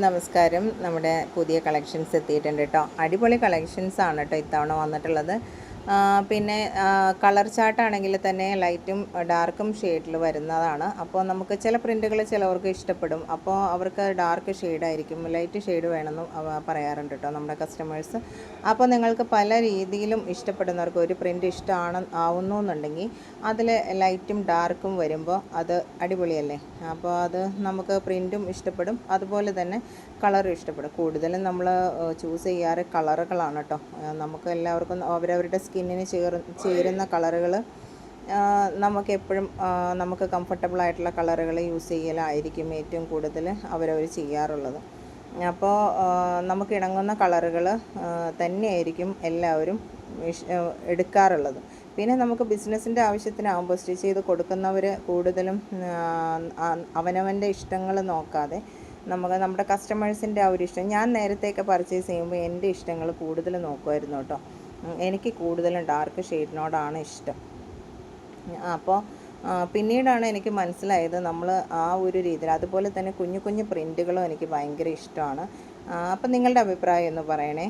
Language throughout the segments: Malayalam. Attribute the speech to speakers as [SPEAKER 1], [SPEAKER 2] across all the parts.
[SPEAKER 1] നമസ്കാരം. നമ്മുടെ പുതിയ കളക്ഷൻസ് എത്തിയിട്ടുണ്ട് കേട്ടോ. അടിപൊളി കളക്ഷൻസ് ആണ് കേട്ടോ ഇത്തവണ വന്നിട്ടുള്ളത്. പിന്നെ കളർ ചാർട്ടാണെങ്കിൽ തന്നെ ലൈറ്റും ഡാർക്കും ഷെയ്ഡിൽ വരുന്നതാണ്. അപ്പോൾ നമുക്ക് ചില പ്രിൻറ്റുകൾ ചിലവർക്ക് ഇഷ്ടപ്പെടും. അപ്പോൾ അവർക്ക് ഡാർക്ക് ഷെയ്ഡായിരിക്കും, ലൈറ്റ് ഷെയ്ഡ് വേണമെന്നും പറയാറുണ്ട് കേട്ടോ നമ്മുടെ കസ്റ്റമേഴ്സ്. അപ്പോൾ നിങ്ങൾക്ക് പല രീതിയിലും ഇഷ്ടപ്പെടുന്നവർക്ക് ഒരു പ്രിൻറ്റ് ആവുന്നു എന്നുണ്ടെങ്കിൽ അതിൽ ലൈറ്റും ഡാർക്കും വരുമ്പോൾ അത് അടിപൊളിയല്ലേ. അപ്പോൾ അത് നമുക്ക് പ്രിൻറ്റും ഇഷ്ടപ്പെടും, അതുപോലെ തന്നെ കളറും ഇഷ്ടപ്പെടും. കൂടുതലും നമ്മൾ ചൂസ് ചെയ്യാറ് കളറുകളാണ് കേട്ടോ. നമുക്ക് എല്ലാവർക്കും അവരവരുടെ സ്കിന്നിന് ചേരുന്ന കളറുകൾ നമുക്ക് എപ്പോഴും നമുക്ക് കംഫർട്ടബിൾ ആയിട്ടുള്ള കളറുകൾ യൂസ് ചെയ്യലായിരിക്കും ഏറ്റവും കൂടുതൽ അവരവർ ചെയ്യാറുള്ളത്. അപ്പോൾ നമുക്ക് ഇണങ്ങുന്ന കളറുകൾ തന്നെയായിരിക്കും എല്ലാവരും എടുക്കാറുള്ളത്. പിന്നെ നമുക്ക് ബിസിനസ്സിൻ്റെ ആവശ്യത്തിനാകുമ്പോൾ സ്റ്റിച്ച് ചെയ്ത് കൊടുക്കുന്നവർ കൂടുതലും അവനവൻ്റെ ഇഷ്ടങ്ങൾ നോക്കാതെ നമ്മുടെ കസ്റ്റമേഴ്സിൻ്റെ ആ ഒരു ഇഷ്ടം, ഞാൻ നേരത്തെയൊക്കെ പർച്ചേസ് ചെയ്യുമ്പോൾ എൻ്റെ ഇഷ്ടങ്ങൾ കൂടുതൽ നോക്കുമായിരുന്നു കേട്ടോ. എനിക്ക് കൂടുതലും ഡാർക്ക് ഷെയ്ഡിനോടാണ് ഇഷ്ടം. അപ്പോൾ പിന്നീടാണ് എനിക്ക് മനസ്സിലായത് നമ്മൾ ആ ഒരു രീതിയിൽ, അതുപോലെ തന്നെ കുഞ്ഞു കുഞ്ഞു പ്രിൻറ്റുകളും എനിക്ക് ഭയങ്കര ഇഷ്ടമാണ്. അപ്പം നിങ്ങളുടെ അഭിപ്രായം ഒന്ന് പറയണേ.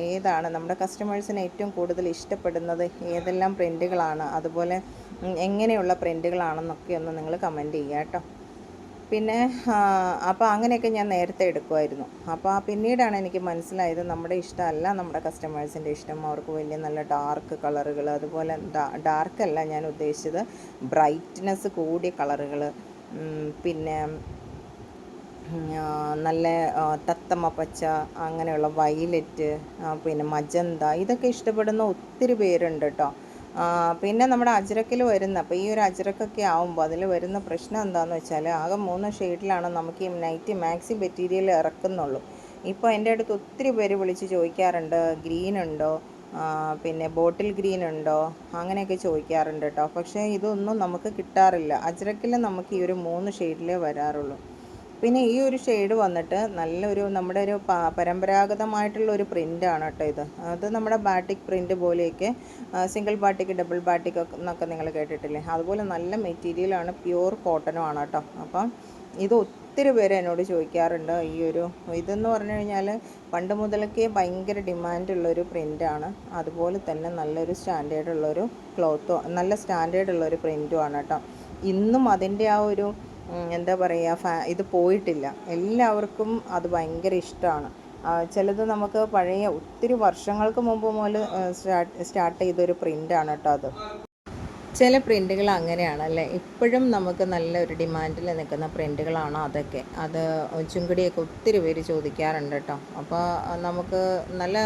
[SPEAKER 1] ഏതാണ് നമ്മുടെ കസ്റ്റമേഴ്സിന് ഏറ്റവും കൂടുതൽ ഇഷ്ടപ്പെടുന്നത്, ഏതെല്ലാം പ്രിൻറ്റുകളാണ്, അതുപോലെ എങ്ങനെയുള്ള പ്രിൻറ്റുകളാണെന്നൊക്കെ ഒന്ന് നിങ്ങൾ കമൻറ്റ് ചെയ്യുക കേട്ടോ. പിന്നെ അപ്പോൾ അങ്ങനെയൊക്കെ ഞാൻ നേരത്തെ എടുക്കുമായിരുന്നു. അപ്പോൾ പിന്നീടാണ് എനിക്ക് മനസ്സിലായത് നമ്മുടെ ഇഷ്ടമല്ല നമ്മുടെ കസ്റ്റമേഴ്സിൻ്റെ ഇഷ്ടം. അവർക്ക് വലിയ നല്ല ഡാർക്ക് കളറുകൾ, അതുപോലെ ഡാർക്കല്ല ഞാൻ ഉദ്ദേശിച്ചത്, ബ്രൈറ്റ്നെസ് കൂടിയ കളറുകൾ, പിന്നെ നല്ല തത്തമ്മ പച്ച, അങ്ങനെയുള്ള വയലറ്റ്, പിന്നെ മജന്ത, ഇതൊക്കെ ഇഷ്ടപ്പെടുന്ന ഒത്തിരി പേരുണ്ട് കേട്ടോ. പിന്നെ നമ്മുടെ അജ്രക്കിൽ വരുന്ന, അപ്പോൾ ഈ ഒരു അജ്രക്കൊക്കെ ആകുമ്പോൾ അതിൽ വരുന്ന പ്രശ്നം എന്താണെന്ന് വെച്ചാൽ ആകെ 3 ഷെയ്ഡിലാണ് നമുക്ക് ഈ നൈറ്റി മാക്സി മെറ്റീരിയൽ ഇറക്കുന്നുള്ളൂ. ഇപ്പോൾ എൻ്റെ അടുത്ത് ഒത്തിരി പേര് വിളിച്ച് ചോദിക്കാറുണ്ട്, ഗ്രീൻ ഉണ്ടോ, പിന്നെ ബോട്ടിൽ ഗ്രീൻ ഉണ്ടോ, അങ്ങനെയൊക്കെ ചോദിക്കാറുണ്ട് കേട്ടോ. പക്ഷേ ഇതൊന്നും നമുക്ക് കിട്ടാറില്ല. അജ്രക്കിൽ നമുക്ക് ഈ ഒരു 3 ഷെയ്ഡിലേ വരാറുള്ളൂ. പിന്നെ ഈ ഒരു ഷെയ്ഡ് വന്നിട്ട് നല്ലൊരു നമ്മുടെ ഒരു പരമ്പരാഗതമായിട്ടുള്ള ഒരു പ്രിൻ്റാണ് കേട്ടോ ഇത്. അത് നമ്മുടെ ബാട്ടിക് പ്രിൻ്റ് പോലെയൊക്കെ, സിംഗിൾ ബാട്ടിക്, ഡബിൾ ബാട്ടിക് എന്നൊക്കെ നിങ്ങൾ കേട്ടിട്ടില്ലേ, അതുപോലെ നല്ല മെറ്റീരിയലാണ്, പ്യുവർ കോട്ടനും ആണ് കേട്ടോ. അപ്പം ഇത് ഒത്തിരി പേര് എന്നോട് ചോദിക്കാറുണ്ട്. ഇതെന്ന് പറഞ്ഞു കഴിഞ്ഞാൽ പണ്ട് മുതലൊക്കെ ഭയങ്കര ഡിമാൻഡുള്ളൊരു പ്രിൻ്റാണ്. അതുപോലെ തന്നെ നല്ലൊരു സ്റ്റാൻഡേർഡുള്ളൊരു നല്ല സ്റ്റാൻഡേർഡുള്ളൊരു പ്രിൻറ്റുമാണ് കേട്ടോ. ഇന്നും അതിൻ്റെ ആ ഒരു എന്താ പറയുക, ഇത് പോയിട്ടില്ല. എല്ലാവർക്കും അത് ഭയങ്കര ഇഷ്ടമാണ്. ചിലത് നമുക്ക് പഴയ ഒത്തിരി വർഷങ്ങൾക്ക് മുമ്പ് മുതൽ സ്റ്റാർട്ട് ചെയ്തൊരു പ്രിൻ്റാണ് കേട്ടോ അത്. ചില പ്രിൻ്റുകൾ അങ്ങനെയാണല്ലേ, ഇപ്പോഴും നമുക്ക് നല്ലൊരു ഡിമാൻഡിൽ നിൽക്കുന്ന പ്രിൻ്റുകളാണ് അതൊക്കെ. അത് ചുങ്കിടിയൊക്കെ ഒത്തിരി പേര് ചോദിക്കാറുണ്ട് കേട്ടോ. അപ്പോൾ നമുക്ക് നല്ല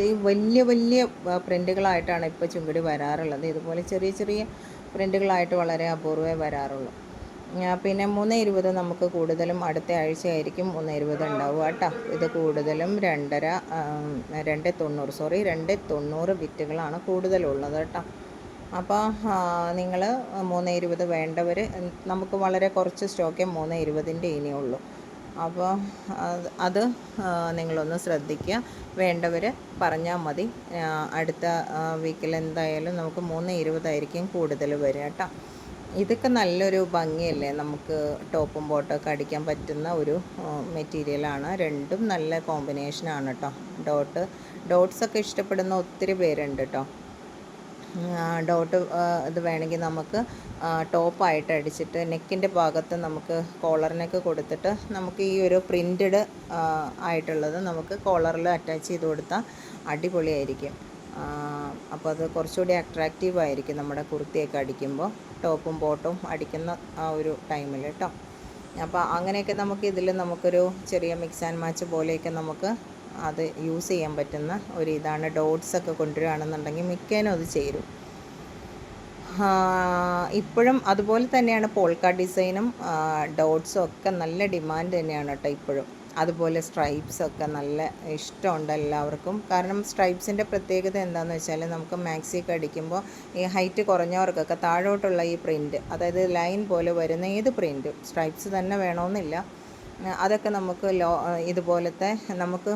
[SPEAKER 1] ഈ വലിയ വലിയ പ്രിൻ്റുകളായിട്ടാണ് ഇപ്പോൾ ചുങ്കിടി വരാറുള്ളത്. ഇതുപോലെ ചെറിയ ചെറിയ പ്രിൻ്റുകളായിട്ട് വളരെ അപൂർവമേ വരാറുള്ളൂ. പിന്നെ 320 നമുക്ക് കൂടുതലും അടുത്ത ആഴ്ചയായിരിക്കും 320 ഉണ്ടാവുക കേട്ടോ. ഇത് കൂടുതലും 290 ബിറ്റുകളാണ് കൂടുതലുള്ളത് കേട്ടോ. അപ്പോൾ നിങ്ങൾ 320 വേണ്ടവർ, നമുക്ക് വളരെ കുറച്ച് സ്റ്റോക്കേ 320ൻ്റെ ഇനിയുള്ളൂ. അപ്പോൾ അത് നിങ്ങളൊന്ന് ശ്രദ്ധിക്കുക. വേണ്ടവർ പറഞ്ഞാൽ മതി. അടുത്ത വീക്കിൽ എന്തായാലും നമുക്ക് 320 ആയിരിക്കും കൂടുതൽ വരിക കേട്ടോ. ഇതൊക്കെ നല്ലൊരു ഭംഗിയല്ലേ, നമുക്ക് ടോപ്പും ബോട്ടമൊക്കെ അടിക്കാൻ പറ്റുന്ന ഒരു മെറ്റീരിയലാണ്. രണ്ടും നല്ല കോമ്പിനേഷനാണ് കേട്ടോ. ഡോട്ട്സൊക്കെ ഇഷ്ടപ്പെടുന്ന ഒത്തിരി പേരുണ്ട് കേട്ടോ. ഡോട്ട് ഇത് വേണമെങ്കിൽ നമുക്ക് ടോപ്പായിട്ട് അടിച്ചിട്ട് നെക്കിൻ്റെ ഭാഗത്ത് നമുക്ക് കോളർ നെക്ക് കൊടുത്തിട്ട് നമുക്ക് ഈ ഒരു പ്രിൻറ്റഡ് ആയിട്ടുള്ളത് നമുക്ക് കോളറിൽ അറ്റാച്ച് ചെയ്ത് കൊടുത്താൽ അടിപൊളിയായിരിക്കും. അപ്പോൾ അത് കുറച്ചുകൂടി അട്രാക്റ്റീവ് ആയിരിക്കും നമ്മുടെ കുർത്തിയൊക്കെ അടിക്കുമ്പോൾ, ടോപ്പും ബോട്ടും അടിക്കുന്ന ആ ഒരു ടൈമിൽ കേട്ടോ. അപ്പോൾ അങ്ങനെയൊക്കെ നമുക്കൊരു ചെറിയ മിക്സ് ആൻഡ് മാച്ച് പോലെയൊക്കെ നമുക്ക് അത് യൂസ് ചെയ്യാൻ പറ്റുന്ന ഒരു ഇതാണ്. ഡോട്ട്സൊക്കെ കൊണ്ടുവരികയാണെന്നുണ്ടെങ്കിൽ മിക്കേനും അത് ചേരും. ഇപ്പോഴും അതുപോലെ തന്നെയാണ് പോൾക്ക ഡിസൈനും ഡോട്ട്സും ഒക്കെ നല്ല ഡിമാൻഡ് തന്നെയാണ് കേട്ടോ ഇപ്പോഴും. അതുപോലെ സ്ട്രൈപ്സൊക്കെ നല്ല ഇഷ്ടമുണ്ട് എല്ലാവർക്കും. കാരണം സ്ട്രൈപ്സിൻ്റെ പ്രത്യേകത എന്താണെന്ന് വെച്ചാൽ നമുക്ക് മാക്സിയൊക്കെ അടിക്കുമ്പോൾ ഈ ഹൈറ്റ് കുറഞ്ഞവർക്കൊക്കെ താഴോട്ടുള്ള ഈ പ്രിൻറ്റ്, അതായത് ലൈൻ പോലെ വരുന്ന ഏത് പ്രിൻറ്റും, സ്ട്രൈപ്സ് തന്നെ വേണമെന്നില്ല, അതൊക്കെ നമുക്ക് ഇതുപോലത്തെ നമുക്ക്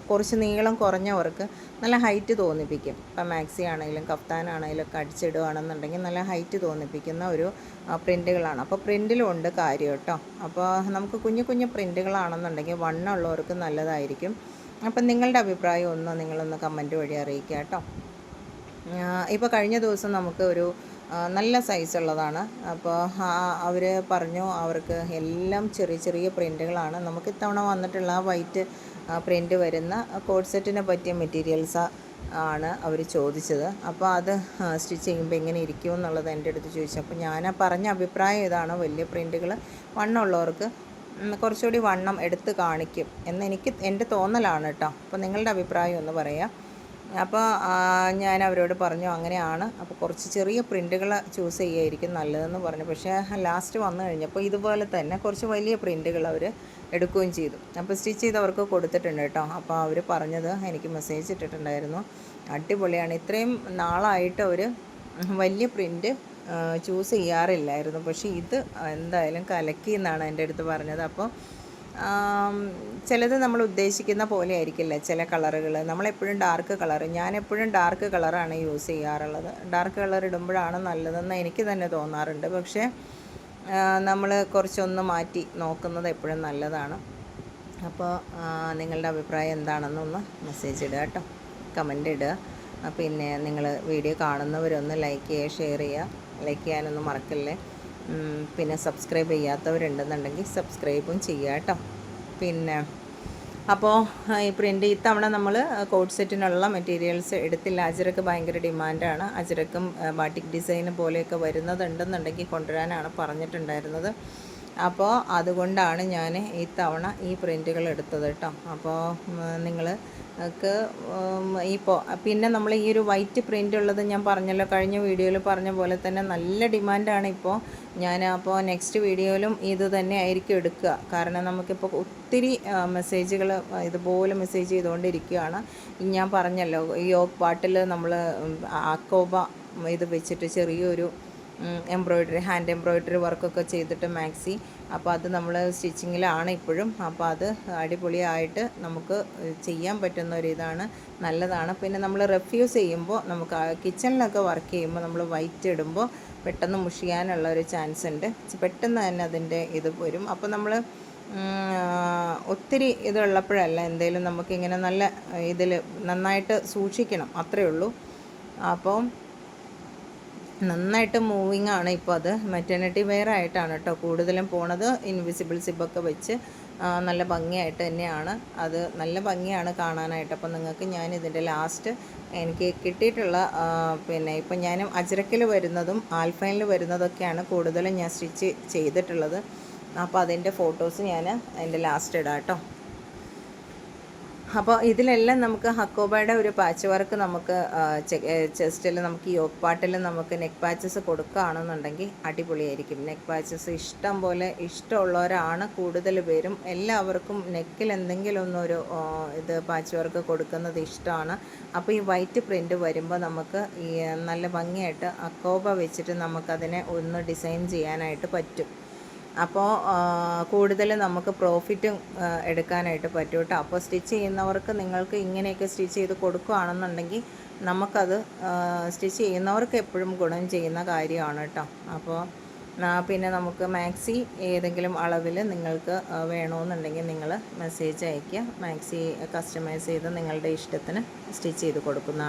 [SPEAKER 1] കുറച്ച് നീളം കുറഞ്ഞവർക്ക് നല്ല ഹൈറ്റ് തോന്നിപ്പിക്കും. ഇപ്പം മാക്സി ആണെങ്കിലും കഫ്താനാണെങ്കിലും ഒക്കെ അടിച്ചിടുകയാണെന്നുണ്ടെങ്കിൽ നല്ല ഹൈറ്റ് തോന്നിപ്പിക്കുന്ന ഒരു പ്രിൻറ്റുകളാണ്. അപ്പോൾ പ്രിൻറ്റിലും ഉണ്ട് കാര്യം കേട്ടോ. അപ്പോൾ നമുക്ക് കുഞ്ഞു കുഞ്ഞു പ്രിൻറ്റുകളാണെന്നുണ്ടെങ്കിൽ വണ്ണമുള്ളവർക്ക് നല്ലതായിരിക്കും. അപ്പം നിങ്ങളുടെ അഭിപ്രായം നിങ്ങളൊന്ന് കമൻറ്റ് വഴി അറിയിക്കുക കേട്ടോ. ഇപ്പോൾ കഴിഞ്ഞ ദിവസം നമുക്ക് ഒരു നല്ല സൈസുള്ളതാണ്. അപ്പോൾ അവർ പറഞ്ഞു അവർക്ക് എല്ലാം ചെറിയ ചെറിയ പ്രിൻറ്റുകളാണ്. നമുക്ക് ഇത്തവണ വന്നിട്ടുള്ള വൈറ്റ് പ്രിൻറ്റ് വരുന്ന കോഡ് സെറ്റിനെ പറ്റിയ മെറ്റീരിയൽസ് ആണ് അവർ ചോദിച്ചത്. അപ്പോൾ അത് സ്റ്റിച്ച് ചെയ്യുമ്പോൾ എങ്ങനെ ഇരിക്കും എന്നുള്ളത് എൻ്റെ അടുത്ത് ചോദിച്ചു. അപ്പോൾ ഞാൻ പറഞ്ഞ അഭിപ്രായം ഇതാണ്, വലിയ പ്രിൻറ്റുകൾ വണ്ണമുള്ളവർക്ക് കുറച്ചുകൂടി വണ്ണം എടുത്ത് കാണിക്കും എന്നെനിക്ക് എൻ്റെ തോന്നലാണ് കേട്ടോ. അപ്പോൾ നിങ്ങളുടെ അഭിപ്രായം ഒന്ന് പറയാം. അപ്പോൾ ഞാൻ അവരോട് പറഞ്ഞു അങ്ങനെയാണ്, അപ്പോൾ കുറച്ച് ചെറിയ പ്രിൻറ്റുകൾ ചൂസ് ചെയ്യുമായിരിക്കും നല്ലതെന്ന് പറഞ്ഞു. പക്ഷേ ലാസ്റ്റ് വന്നു കഴിഞ്ഞപ്പോൾ ഇതുപോലെ തന്നെ കുറച്ച് വലിയ പ്രിൻറ്റുകൾ അവർ എടുക്കുകയും ചെയ്തു. അപ്പോൾ സ്റ്റിച്ച് ചെയ്ത് അവർക്ക് കൊടുത്തിട്ടുണ്ട് കേട്ടോ. അപ്പോൾ അവർ പറഞ്ഞത് എനിക്ക് മെസ്സേജ് ഇട്ടിട്ടുണ്ടായിരുന്നു, അടിപൊളിയാണ്, ഇത്രയും നാളായിട്ട് അവർ വലിയ പ്രിൻറ്റ് ചൂസ് ചെയ്യാറില്ലായിരുന്നു, പക്ഷേ ഇത് എന്തായാലും കലക്കി എന്നാണ് എൻ്റെ അടുത്ത് പറഞ്ഞത്. അപ്പോൾ ചിലത് നമ്മൾ ഉദ്ദേശിക്കുന്ന പോലെ ആയിരിക്കില്ല ചില കളറുകൾ. നമ്മളെപ്പോഴും ഡാർക്ക് കളർ, ഞാനെപ്പോഴും ഡാർക്ക് കളറാണ് യൂസ് ചെയ്യാറുള്ളത്. ഡാർക്ക് കളർ ഇടുമ്പോഴാണ് നല്ലതെന്ന് എനിക്ക് തന്നെ തോന്നാറുണ്ട്. പക്ഷേ നമ്മൾ കുറച്ചൊന്ന് മാറ്റി നോക്കുന്നത് എപ്പോഴും നല്ലതാണ്. അപ്പോൾ നിങ്ങളുടെ അഭിപ്രായം എന്താണെന്നൊന്ന് മെസ്സേജ് ഇടുക കേട്ടോ, കമൻ്റ് ഇടുക. പിന്നെ നിങ്ങൾ വീഡിയോ കാണുന്നവരൊന്ന് ലൈക്ക് ചെയ്യുക, ഷെയർ ചെയ്യുക. ലൈക്ക് ചെയ്യാനൊന്നും മറക്കല്ലേ. പിന്നെ സബ്സ്ക്രൈബ് ചെയ്യാത്തവരുണ്ടെന്നുണ്ടെങ്കിൽ സബ്സ്ക്രൈബും ചെയ്യുക കേട്ടോ. പിന്നെ അപ്പോൾ ഈ പ്രിൻ്റ് ഇത്തവണ നമ്മൾ കോഡ് സെറ്റിനുള്ള മെറ്റീരിയൽസ് എടുത്തില്ല. അജ്രക്ക് ഭയങ്കര ഡിമാൻഡാണ്. അജ്രക്കും ബാട്ടിക് ഡിസൈന് പോലെയൊക്കെ വരുന്നതുണ്ടെന്നുണ്ടെങ്കിൽ കൊണ്ടുവരാനാണ് പറഞ്ഞിട്ടുണ്ടായിരുന്നത്. അപ്പോൾ അതുകൊണ്ടാണ് ഞാൻ ഇത്തവണ ഈ പ്രിൻറ്റുകൾ എടുത്തത് കേട്ടോ. അപ്പോൾ നിങ്ങൾക്ക് പിന്നെ നമ്മൾ ഈ ഒരു വൈറ്റ് പ്രിൻ്റ് ഉള്ളത് ഞാൻ പറഞ്ഞല്ലോ, കഴിഞ്ഞ വീഡിയോയിൽ പറഞ്ഞ പോലെ തന്നെ നല്ല ഡിമാൻഡാണ് ഇപ്പോൾ. അപ്പോൾ നെക്സ്റ്റ് വീഡിയോയിലും ഇത് തന്നെ ആയിരിക്കും എടുക്കുക. കാരണം നമുക്കിപ്പോൾ ഒത്തിരി മെസ്സേജുകൾ ഇതുപോലെ മെസ്സേജ് ചെയ്തുകൊണ്ടിരിക്കുകയാണ്. ഞാൻ പറഞ്ഞല്ലോ ഈ യോഗ് പാട്ടിൽ നമ്മൾ അക്കോബ ഇത് വെച്ചിട്ട് ചെറിയൊരു എംബ്രോയ്ഡറി, ഹാൻഡ് എംബ്രോയ്ഡറി വർക്കൊക്കെ ചെയ്തിട്ട് മാക്സി, അപ്പോൾ അത് നമ്മൾ സ്റ്റിച്ചിങ്ങിലാണ് ഇപ്പോഴും. അപ്പോൾ അത് അടിപൊളിയായിട്ട് നമുക്ക് ചെയ്യാൻ പറ്റുന്ന ഒരു ഇതാണ്, നല്ലതാണ്. പിന്നെ നമ്മൾ റെഫ്യൂസ് ചെയ്യുമ്പോൾ നമുക്ക് കിച്ചണിലൊക്കെ വർക്ക് ചെയ്യുമ്പോൾ നമ്മൾ വൈറ്റ് ഇടുമ്പോൾ പെട്ടെന്ന് മുഷിയാനുള്ള ഒരു ചാൻസ് ഉണ്ട്, പെട്ടെന്ന് തന്നെ അതിൻ്റെ ഇത് വരും. അപ്പോൾ നമ്മൾ ഒത്തിരി ഇതുള്ളപ്പോഴല്ല, എന്തെങ്കിലും നമുക്കിങ്ങനെ നല്ല ഇതിൽ നന്നായിട്ട് സൂക്ഷിക്കണം, അത്രയേ ഉള്ളൂ. അപ്പോൾ നന്നായിട്ട് മൂവിങ് ആണ് ഇപ്പോൾ. അത് മെറ്റേണിറ്റി വെയർ ആയിട്ടാണ് കേട്ടോ കൂടുതലും പോണത്. ഇൻവിസിബിൾ സിബൊക്കെ വെച്ച് നല്ല ഭംഗിയായിട്ട് തന്നെയാണ് അത്, നല്ല ഭംഗിയാണ് കാണാനായിട്ട്. അപ്പോൾ നിങ്ങൾക്ക് ഞാൻ ഇതിൻ്റെ ലാസ്റ്റ് എനിക്ക് കിട്ടിയിട്ടുള്ള പിന്നെ ഇപ്പം ഞാൻ അജ്രക്കിൽ വരുന്നതും ആൽഫൈനിൽ വരുന്നതൊക്കെയാണ് കൂടുതലും ഞാൻ സ്റ്റിച്ച് ചെയ്തിട്ടുള്ളത്. അപ്പോൾ അതിൻ്റെ ഫോട്ടോസ് ഞാൻ അതിൻ്റെ ലാസ്റ്റ് ഇടാം കേട്ടോ. അപ്പോൾ ഇതിലെല്ലാം നമുക്ക് ഹക്കോബയുടെ ഒരു പാച്ച് വർക്ക് നമുക്ക് ചെസ്റ്റിൽ നമുക്ക് യോക്ക് പാട്ടിൽ നമുക്ക് നെക്ക് പാച്ചസ് കൊടുക്കുകയാണെന്നുണ്ടെങ്കിൽ അടിപൊളിയായിരിക്കും. നെക്ക് പാച്ചസ് ഇഷ്ടം പോലെ ഇഷ്ടമുള്ളവരാണ് കൂടുതൽ പേരും. എല്ലാവർക്കും നെക്കിൽ എന്തെങ്കിലും ഒന്നൊരു ഇത് പാച്ച് വർക്ക് കൊടുക്കുന്നത് ഇഷ്ടമാണ്. അപ്പോൾ ഈ വൈറ്റ് പ്രിൻ്റ് വരുമ്പോൾ നമുക്ക് ഈ നല്ല ഭംഗിയായിട്ട് അക്കോബ വെച്ചിട്ട് നമുക്കതിനെ ഒന്ന് ഡിസൈൻ ചെയ്യാനായിട്ട് പറ്റും. അപ്പോൾ കൂടുതൽ നമുക്ക് പ്രോഫിറ്റും എടുക്കാനായിട്ട് പറ്റും കേട്ടോ. അപ്പോൾ സ്റ്റിച്ച് ചെയ്യുന്നവർക്ക് നിങ്ങൾക്ക് ഇങ്ങനെയൊക്കെ സ്റ്റിച്ച് ചെയ്ത് കൊടുക്കുകയാണെന്നുണ്ടെങ്കിൽ നമുക്കത് സ്റ്റിച്ച് ചെയ്യുന്നവർക്ക് എപ്പോഴും ഗുണം ചെയ്യുന്ന കാര്യമാണ് കേട്ടോ. അപ്പോൾ പിന്നെ നമുക്ക് മാക്സി ഏതെങ്കിലും അളവിൽ നിങ്ങൾക്ക് വേണമെന്നുണ്ടെങ്കിൽ നിങ്ങൾ മെസ്സേജ് അയയ്ക്കുക. മാക്സി കസ്റ്റമൈസ് ചെയ്ത് നിങ്ങളുടെ ഇഷ്ടത്തിന് സ്റ്റിച്ച് ചെയ്ത് കൊടുക്കുന്നതാണ്.